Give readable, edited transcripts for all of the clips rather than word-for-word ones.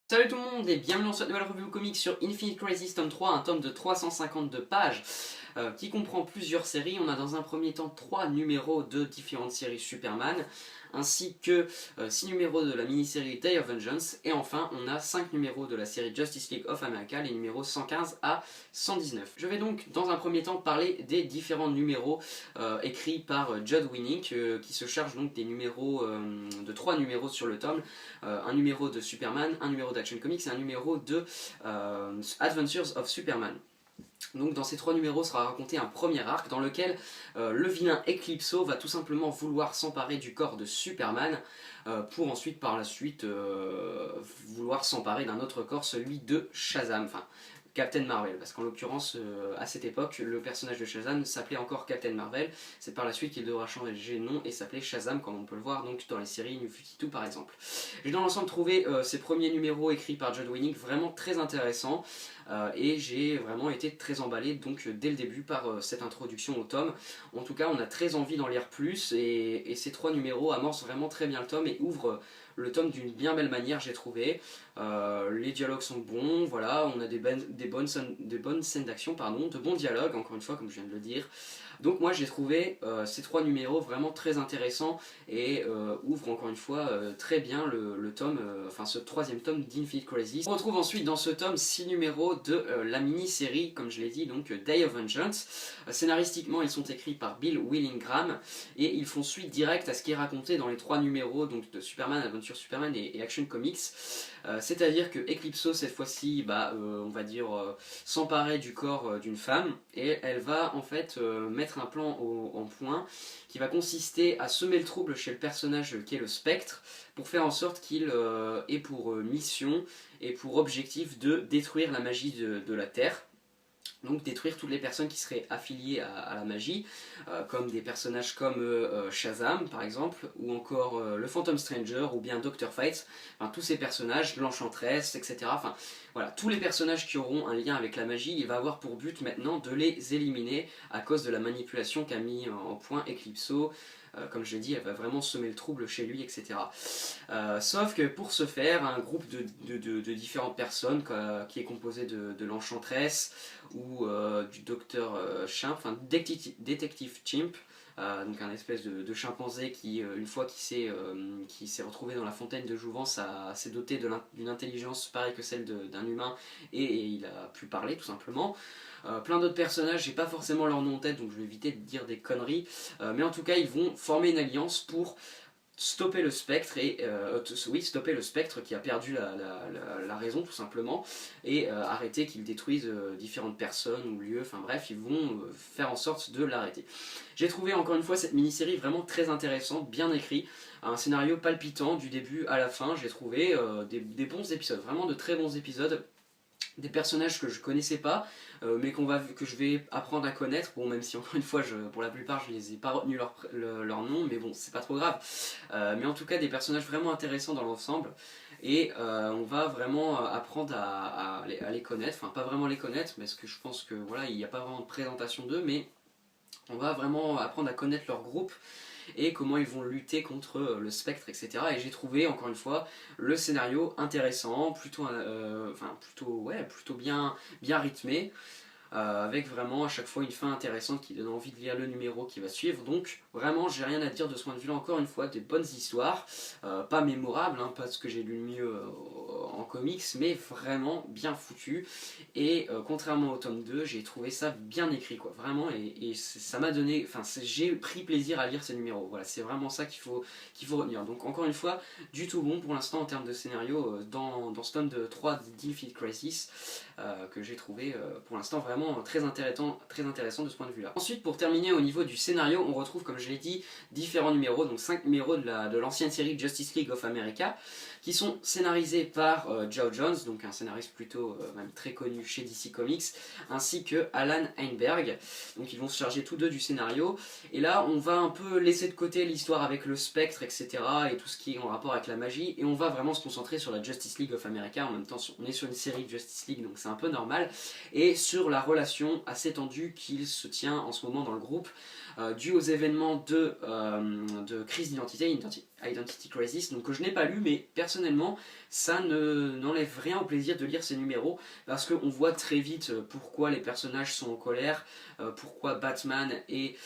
Salut tout le monde et bienvenue dans cette nouvelle review comics sur Infinite Crisis tome 3, un tome de 352 pages qui comprend plusieurs séries. On a dans un premier temps 3 numéros de différentes séries Superman, ainsi que 6 numéros de la mini-série Day of Vengeance, et enfin on a 5 numéros de la série Justice League of America, les numéros 115 à 119. Je vais donc dans un premier temps parler des différents numéros écrits par Judd Winnick, qui se charge donc des numéros, de 3 numéros sur le tome, un numéro de Superman, un numéro d'Action Comics et un numéro de Adventures of Superman. Donc dans ces 3 numéros sera raconté un premier arc dans lequel le vilain Eclipso va tout simplement vouloir s'emparer du corps de Superman pour ensuite par la suite vouloir s'emparer d'un autre corps, celui de Shazam, enfin Captain Marvel, parce qu'en l'occurrence à cette époque le personnage de Shazam s'appelait encore Captain Marvel. C'est par la suite qu'il devra changer de nom et s'appeler Shazam, comme on peut le voir donc dans les séries New 52 par exemple. J'ai dans l'ensemble trouvé ces premiers numéros écrits par Judd Winnick vraiment très intéressants. Et j'ai vraiment été très emballé donc dès le début par cette introduction au tome. En tout cas on a très envie d'en lire plus, et ces 3 numéros amorcent vraiment très bien le tome et ouvrent le tome d'une bien belle manière, j'ai trouvé. Les dialogues sont bons, voilà, on a des bonnes scènes d'action, de bons dialogues, encore une fois comme je viens de le dire. Donc moi j'ai trouvé ces 3 numéros vraiment très intéressants et ouvrent encore une fois très bien le tome, enfin ce 3e tome d'Infinite Crisis. On retrouve ensuite dans ce tome 6 numéros de la mini-série, comme je l'ai dit, donc Day of Vengeance. Scénaristiquement ils sont écrits par Bill Willingham et ils font suite directe à ce qui est raconté dans les 3 numéros donc, de Superman, Adventure Superman et Action Comics. C'est-à-dire que Eclipso cette fois-ci on va dire s'emparer du corps d'une femme, et elle va en fait mettre un plan en point qui va consister à semer le trouble chez le personnage qui est le Spectre, pour faire en sorte qu'il ait pour mission et pour objectif de détruire la magie de la Terre. Donc détruire toutes les personnes qui seraient affiliées à la magie, comme des personnages comme Shazam par exemple, ou encore le Phantom Stranger, ou bien Dr. Fate, enfin, tous ces personnages, l'Enchantress, etc. Enfin voilà, tous les personnages qui auront un lien avec la magie, il va avoir pour but maintenant de les éliminer à cause de la manipulation qu'a mis en point Eclipso. Comme je l'ai dit, elle va vraiment semer le trouble chez lui, etc. Sauf que pour ce faire, un groupe de différentes personnes qui est composé de l'Enchantress ou du docteur Chimp, enfin détective Chimp, donc un espèce de chimpanzé qui, une fois qu'il s'est retrouvé dans la fontaine de jouvence, s'est doté d'une intelligence pareille que celle d'un humain, et il a pu parler tout simplement. Plein d'autres personnages, j'ai pas forcément leur nom en tête donc je vais éviter de dire des conneries, mais en tout cas ils vont former une alliance pour stopper le spectre, et stopper le spectre qui a perdu la raison tout simplement, et arrêter qu'il détruise différentes personnes ou lieux, enfin bref, ils vont faire en sorte de l'arrêter. J'ai trouvé encore une fois cette mini-série vraiment très intéressante, bien écrit, un scénario palpitant du début à la fin. J'ai trouvé des bons épisodes, vraiment de très bons épisodes. Des personnages que je connaissais pas, mais que je vais apprendre à connaître, bon, même si encore une fois pour la plupart je les ai pas retenu leur nom, mais bon c'est pas trop grave, mais en tout cas des personnages vraiment intéressants dans l'ensemble, et on va vraiment apprendre à les connaître, enfin pas vraiment les connaître parce que je pense que voilà, il n'y a pas vraiment de présentation d'eux, mais on va vraiment apprendre à connaître leur groupe et comment ils vont lutter contre le spectre, etc. Et j'ai trouvé encore une fois le scénario intéressant, plutôt bien rythmé, avec vraiment à chaque fois une fin intéressante qui donne envie de lire le numéro qui va suivre. Donc vraiment j'ai rien à dire de ce point de vue là, encore une fois des bonnes histoires, pas mémorables, hein, pas ce que j'ai lu le mieux en comics, mais vraiment bien foutu, et contrairement au tome 2 j'ai trouvé ça bien écrit quoi, vraiment, et ça m'a donné, enfin j'ai pris plaisir à lire ces numéros, voilà, c'est vraiment ça qu'il faut retenir. Donc encore une fois, du tout bon pour l'instant en termes de scénario dans ce tome de 3 d'Infinite Crisis, que j'ai trouvé pour l'instant vraiment très intéressant de ce point de vue là. Ensuite, pour terminer au niveau du scénario, on retrouve comme je l'ai dit différents numéros, donc 5 numéros de l'ancienne série Justice League of America, qui sont scénarisés par Geoff Johns, donc un scénariste plutôt même très connu chez DC Comics, ainsi que Alan Heinberg. Donc ils vont se charger tous deux du scénario, et là on va un peu laisser de côté l'histoire avec le spectre, etc. et tout ce qui est en rapport avec la magie, et on va vraiment se concentrer sur la Justice League of America. En même temps on est sur une série Justice League, donc c'est un peu normal, et sur la relation assez tendue qu'il se tient en ce moment dans le groupe, dû aux événements de crise d'identité, Identity Crisis, donc que je n'ai pas lu, mais personnellement ça n'enlève rien au plaisir de lire ces numéros, parce qu'on voit très vite pourquoi les personnages sont en colère, pourquoi Batman est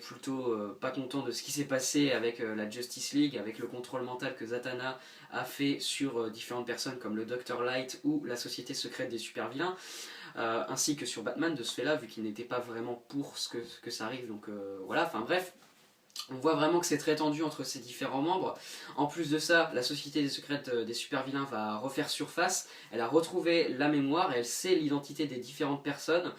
plutôt pas content de ce qui s'est passé avec la Justice League, avec le contrôle mental que Zatanna a fait sur différentes personnes comme le Dr. Light ou la Société secrète des super vilains, ainsi que sur Batman de ce fait là, vu qu'il n'était pas vraiment pour que ça arrive, donc voilà, enfin bref. On voit vraiment que c'est très tendu entre ces différents membres. En plus de ça, la Société des secrètes des super vilains va refaire surface. Elle a retrouvé la mémoire et elle sait l'identité des différentes personnes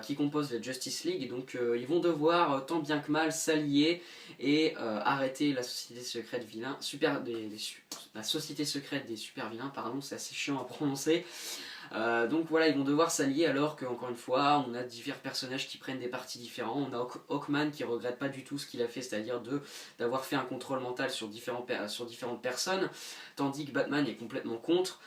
qui composent la Justice League. Donc ils vont devoir tant bien que mal s'allier et arrêter la Société secrète vilain, la Société secrète des super vilains. Pardon, c'est assez chiant à prononcer. Donc voilà, ils vont devoir s'allier alors qu'encore une fois, on a divers personnages qui prennent des partis différents. On a Hawkman qui regrette pas du tout ce qu'il a fait, c'est-à-dire d'avoir fait un contrôle mental sur différentes personnes, tandis que Batman est complètement contre.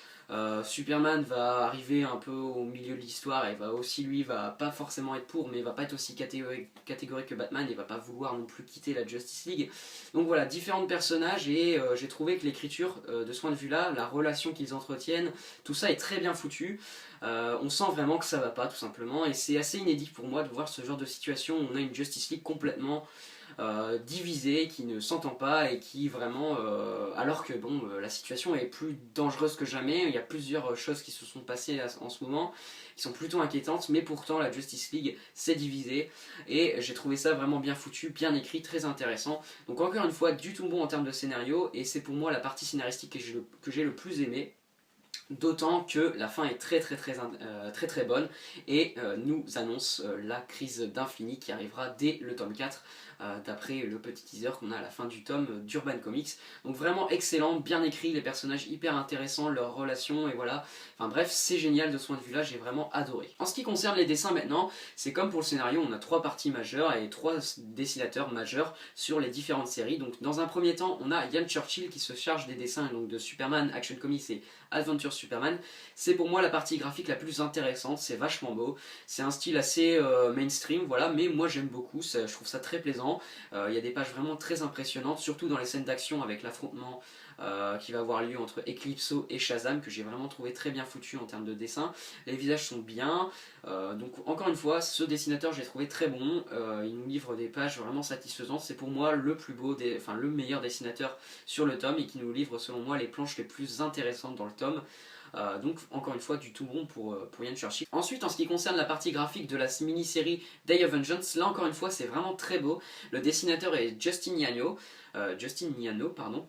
Superman va arriver un peu au milieu de l'histoire et va aussi, lui, va pas forcément être pour, mais va pas être aussi catégorique que Batman et va pas vouloir non plus quitter la Justice League. Donc voilà, différents personnages et j'ai trouvé que l'écriture, de ce point de vue-là, la relation qu'ils entretiennent, tout ça est très bien foutu. On sent vraiment que ça va pas, tout simplement, et c'est assez inédit pour moi de voir ce genre de situation où on a une Justice League complètement divisée, qui ne s'entend pas et qui vraiment, alors que bon, la situation est plus dangereuse que jamais, il y a plusieurs choses qui se sont passées en ce moment, qui sont plutôt inquiétantes, mais pourtant la Justice League s'est divisée et j'ai trouvé ça vraiment bien foutu, bien écrit, très intéressant. Donc encore une fois, du tout bon en termes de scénario, et c'est pour moi la partie scénaristique que j'ai le plus aimé. D'autant que la fin est très bonne et nous annonce la crise d'infini qui arrivera dès le tome 4 d'après le petit teaser qu'on a à la fin du tome d'Urban Comics. Donc vraiment excellent, bien écrit, les personnages hyper intéressants, leurs relations et voilà. Enfin bref, c'est génial de ce point de vue-là, j'ai vraiment adoré. En ce qui concerne les dessins maintenant, c'est comme pour le scénario, on a 3 parties majeures et 3 dessinateurs majeurs sur les différentes séries. Donc dans un premier temps, on a Ian Churchill qui se charge des dessins donc, de Superman, Action Comics et Adventure Superman. C'est pour moi la partie graphique la plus intéressante, c'est vachement beau, c'est un style assez mainstream, voilà, mais moi j'aime beaucoup, je trouve ça très plaisant. Il y a des pages vraiment très impressionnantes, surtout dans les scènes d'action avec l'affrontement qui va avoir lieu entre Eclipso et Shazam, que j'ai vraiment trouvé très bien foutu en termes de dessin. Les visages sont bien, donc encore une fois, ce dessinateur j'ai trouvé très bon, il nous livre des pages vraiment satisfaisantes, c'est pour moi le plus beau, le meilleur dessinateur sur le tome et qui nous livre selon moi les planches les plus intéressantes dans le tome. Donc encore une fois du tout bon pour Ian Churchill. Ensuite en ce qui concerne la partie graphique de la mini-série Day of Vengeance, là encore une fois c'est vraiment très beau. Le dessinateur est Justin Niano, pardon.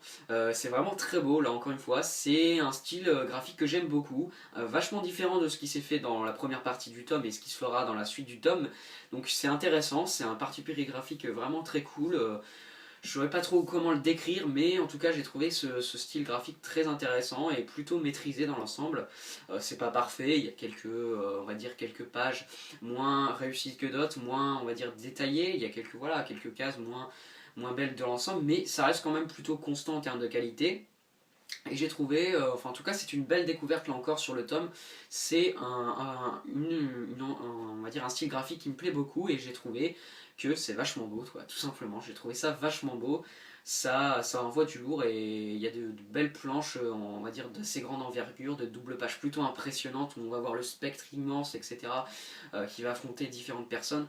C'est vraiment très beau là encore une fois. C'est un style graphique que j'aime beaucoup, vachement différent de ce qui s'est fait dans la première partie du tome et ce qui se fera dans la suite du tome. Donc c'est intéressant, c'est un parti pris graphique vraiment très cool. Je saurais pas trop comment le décrire, mais en tout cas j'ai trouvé ce style graphique très intéressant et plutôt maîtrisé dans l'ensemble. C'est pas parfait, il y a on va dire quelques pages moins réussies que d'autres, moins on va dire détaillées, il y a quelques cases moins belles de l'ensemble, mais ça reste quand même plutôt constant en termes de qualité. Et j'ai trouvé, enfin en tout cas c'est une belle découverte là encore sur le tome, c'est on va dire un style graphique qui me plaît beaucoup et j'ai trouvé que c'est vachement beau, quoi, tout simplement, j'ai trouvé ça vachement beau, ça envoie du lourd et il y a de belles planches, on va dire d'assez grande envergure, de double pages plutôt impressionnantes où on va voir le spectre immense, etc. Qui va affronter différentes personnes.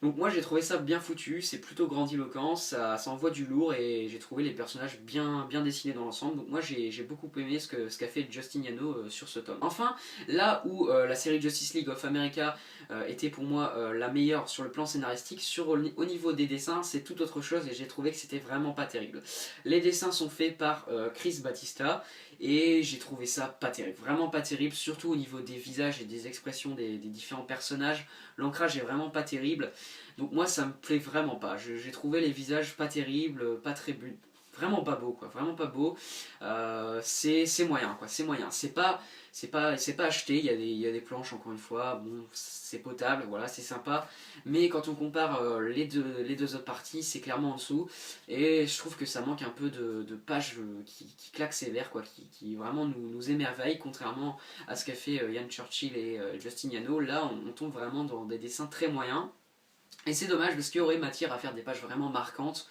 Donc moi j'ai trouvé ça bien foutu, c'est plutôt grandiloquent, ça envoie du lourd et j'ai trouvé les personnages bien dessinés dans l'ensemble. Donc moi j'ai beaucoup aimé ce qu'a fait Justin Yano sur ce tome. Enfin, là où la série Justice League of America était pour moi la meilleure sur le plan scénaristique, au niveau des dessins c'est tout autre chose et j'ai trouvé que c'était vraiment pas terrible. Les dessins sont faits par Chris Batista et j'ai trouvé ça pas terrible, vraiment pas terrible, surtout au niveau des visages et des expressions des différents personnages. L'ancrage est vraiment pas terrible, donc moi ça me plaît vraiment pas. J'ai trouvé les visages pas terribles, pas très vraiment pas beau, quoi, vraiment pas beau. C'est moyen, quoi, c'est moyen. C'est pas acheté, il y a des planches encore une fois, bon c'est potable, voilà, c'est sympa, mais quand on compare les deux autres parties, c'est clairement en dessous, et je trouve que ça manque un peu de pages qui claquent sévère, quoi, qui vraiment nous émerveillent, contrairement à ce qu'a fait Ian Churchill et Justin Yano. Là on tombe vraiment dans des dessins très moyens, et c'est dommage parce qu'il y aurait matière à faire des pages vraiment marquantes.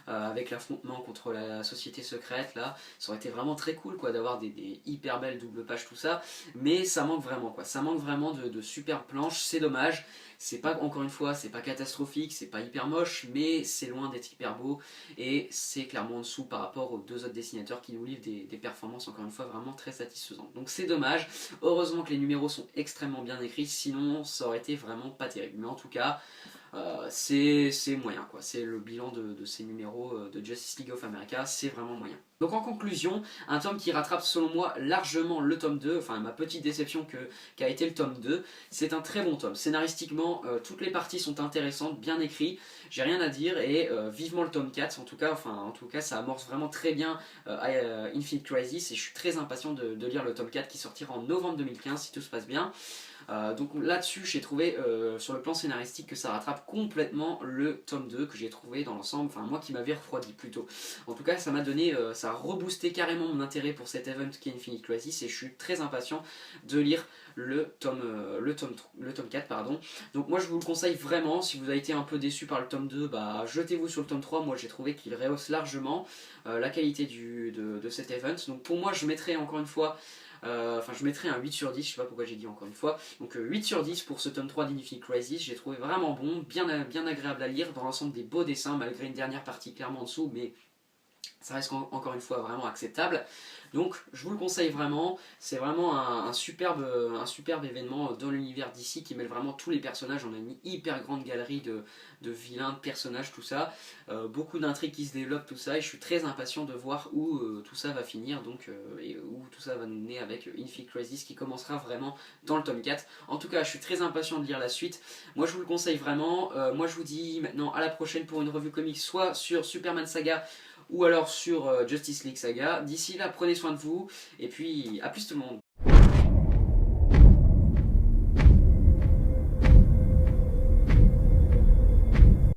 avec l'affrontement contre la société secrète là, ça aurait été vraiment très cool quoi d'avoir des hyper belles double pages tout ça, mais ça manque vraiment quoi, ça manque vraiment de super planches, c'est dommage. C'est pas, encore une fois, c'est pas catastrophique, c'est pas hyper moche, mais c'est loin d'être hyper beau et c'est clairement en dessous par rapport aux deux autres dessinateurs qui nous livrent des performances encore une fois vraiment très satisfaisantes. Donc c'est dommage, heureusement que les numéros sont extrêmement bien écrits, sinon ça aurait été vraiment pas terrible. Mais en tout cas, c'est moyen quoi, c'est le bilan de ces numéros de Justice League of America, c'est vraiment moyen. Donc en conclusion, un tome qui rattrape selon moi largement le tome 2, enfin ma petite déception qu'a été le tome 2, c'est un très bon tome. Scénaristiquement, toutes les parties sont intéressantes, bien écrites, j'ai rien à dire et vivement le tome 4, en tout cas ça amorce vraiment très bien Infinite Crisis et je suis très impatient de lire le tome 4 qui sortira en novembre 2015 si tout se passe bien. Donc là-dessus, j'ai trouvé sur le plan scénaristique que ça rattrape complètement le tome 2 que j'ai trouvé dans l'ensemble, enfin moi qui m'avais refroidi plutôt. En tout cas, ça m'a donné, ça a reboosté carrément mon intérêt pour cet event qui est Infinite Crisis et je suis très impatient de lire le tome 4. Pardon. Donc moi je vous le conseille vraiment, si vous avez été un peu déçu par le tome 2, bah, jetez-vous sur le tome 3, moi j'ai trouvé qu'il rehausse largement la qualité de cet event. Donc pour moi je mettrai encore une fois je mettrais un 8 sur 10, je sais pas pourquoi j'ai dit encore une fois. Donc 8 sur 10 pour ce tome 3 d'Infinite Crisis, j'ai trouvé vraiment bon, bien agréable à lire, dans l'ensemble des beaux dessins, malgré une dernière partie clairement en dessous, mais ça reste encore une fois vraiment acceptable. Donc je vous le conseille vraiment, c'est vraiment un superbe événement dans l'univers d'ici qui mêle vraiment tous les personnages. On a une hyper grande galerie de vilains, de personnages, tout ça, beaucoup d'intrigues qui se développent, tout ça, et je suis très impatient de voir où tout ça va finir, donc, et où tout ça va nous mener avec Infinite Crisis qui commencera vraiment dans le tome 4. En tout cas, je suis très impatient de lire la suite, moi je vous le conseille vraiment. Moi je vous dis maintenant à la prochaine pour une revue comics, soit sur Superman Saga, ou alors sur Justice League Saga. D'ici là, prenez soin de vous, et puis à plus tout le monde.